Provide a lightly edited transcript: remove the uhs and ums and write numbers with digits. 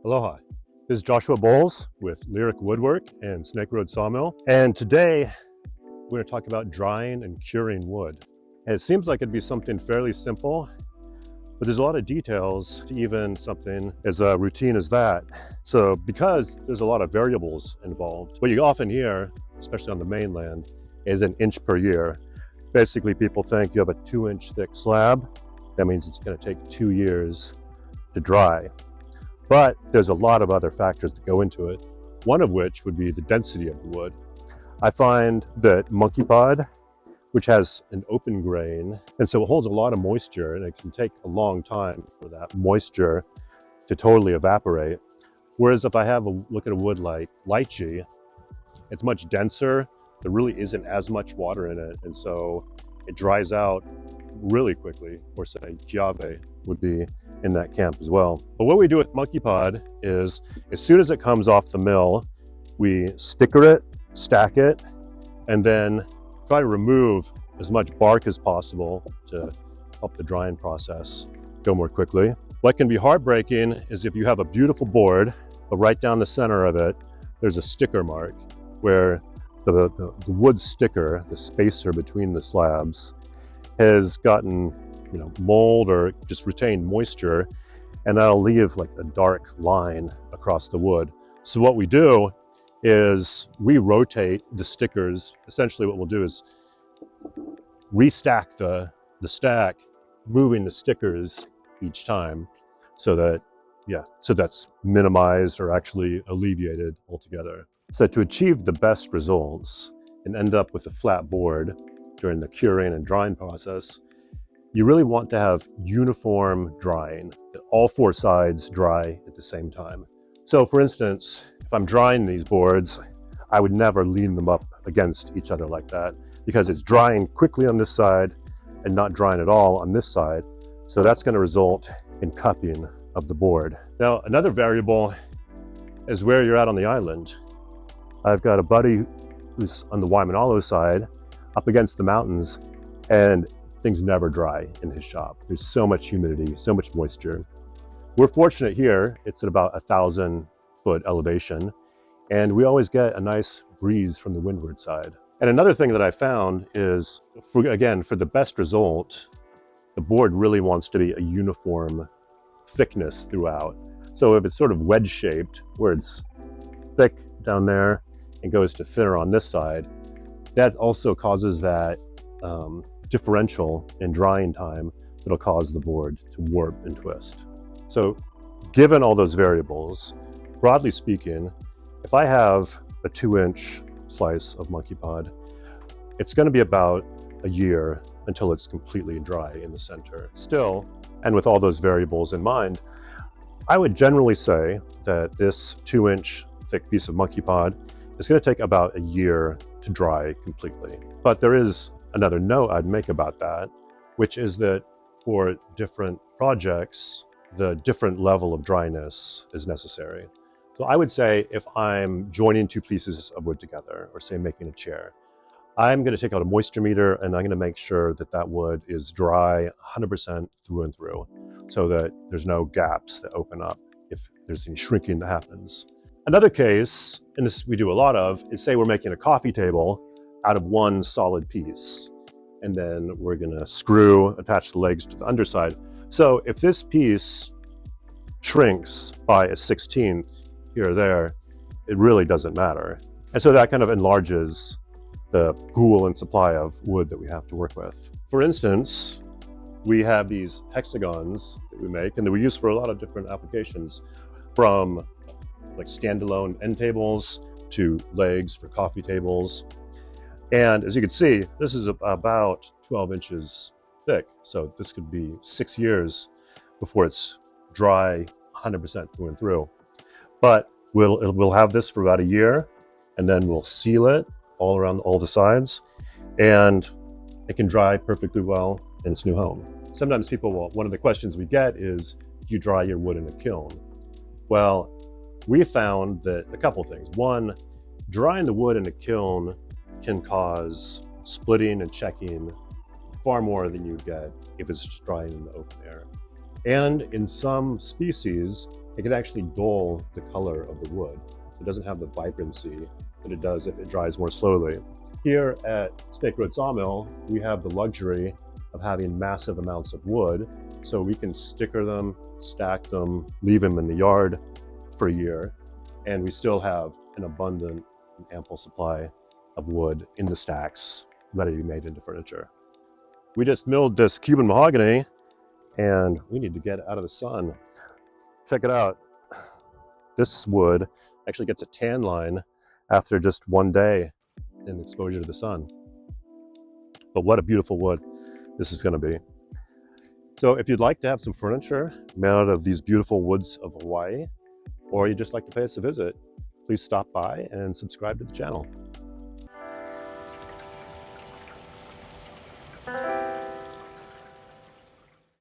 Aloha. This is Joshua Bowles with Lyric Woodwork and Snake Road Sawmill. And today we're going to talk about drying and curing wood. And it seems like it'd be something fairly simple, but there's a lot of details to even something as routine as that. So because there's a lot of variables involved, what you often hear, especially on the mainland, is an inch per year. Basically, people think you have a 2-inch thick slab. That means it's going to take 2 years to dry. But there's a lot of other factors that go into it, one of which would be the density of the wood. I find that monkey pod, which has an open grain, and so it holds a lot of moisture, and it can take a long time for that moisture to totally evaporate. Whereas if I have a look at a wood like lychee, it's much denser. There really isn't as much water in it, and so it dries out really quickly. Or say Kiave would be in that camp as well. But what we do with monkey pod is, as soon as it comes off the mill, we sticker it, stack it, and then try to remove as much bark as possible to help the drying process go more quickly. What can be heartbreaking is if you have a beautiful board, but right down the center of it, there's a sticker mark where the wood sticker, the spacer between the slabs, has gotten mold or just retained moisture, and that'll leave like a dark line across the wood. So what we do is we rotate the stickers. Essentially what we'll do is restack the stack, moving the stickers each time so that's minimized or actually alleviated altogether. So to achieve the best results and end up with a flat board during the curing and drying process, you really want to have uniform drying, that all 4 sides dry at the same time. So for instance, if I'm drying these boards, I would never lean them up against each other like that, because it's drying quickly on this side and not drying at all on this side. So that's going to result in cupping of the board. Now, another variable is where you're at on the island. I've got a buddy who's on the Waimanalo side, up against the mountains, and things never dry in his shop. There's so much humidity, so much moisture. We're fortunate here, it's at about 1,000-foot elevation, and we always get a nice breeze from the windward side. And another thing that I found is, for the best result, the board really wants to be a uniform thickness throughout. So if it's sort of wedge-shaped, where it's thick down there and goes to thinner on this side, that also causes that differential in drying time that'll cause the board to warp and twist. So given all those variables, broadly speaking, if I have a 2-inch slice of monkey pod, it's going to be about a year until it's completely dry in the center. Still, and with all those variables in mind, I would generally say that this 2-inch thick piece of monkey pod is going to take about a year to dry completely. But there is another note I'd make about that, which is that for different projects, the different level of dryness is necessary. So I would say if I'm joining 2 pieces of wood together, or say making a chair, I'm going to take out a moisture meter and I'm going to make sure that that wood is dry 100% through and through, so that there's no gaps that open up if there's any shrinking that happens. Another case, and this we do a lot of, is say we're making a coffee table out of 1 solid piece, and then we're going to attach the legs to the underside. So if this piece shrinks by a 1/16 here or there, it really doesn't matter. And so that kind of enlarges the pool and supply of wood that we have to work with. For instance, we have these hexagons that we make and that we use for a lot of different applications, from like standalone end tables to legs for coffee tables. And as you can see, this is about 12 inches thick. So this could be 6 years before it's dry 100% through and through. But we'll have this for about a year, and then we'll seal it all around all the sides, and it can dry perfectly well in its new home. Sometimes one of the questions we get is, do you dry your wood in a kiln? Well, we found that a couple things. One, drying the wood in a kiln can cause splitting and checking far more than you get if it's just drying in the open air. And in some species, it can actually dull the color of the wood. It doesn't have the vibrancy that it does if it dries more slowly. Here at Snake Road Sawmill, we have the luxury of having massive amounts of wood, so we can sticker them, stack them, leave them in the yard for a year, and we still have an abundant and ample supply of wood in the stacks ready to be made into furniture. We just milled this Cuban mahogany and we need to get it out of the sun. Check it out. This wood actually gets a tan line after just one day in exposure to the sun. But what a beautiful wood this is going to be. So if you'd like to have some furniture made out of these beautiful woods of Hawaii, or you'd just like to pay us a visit, please stop by and subscribe to the channel.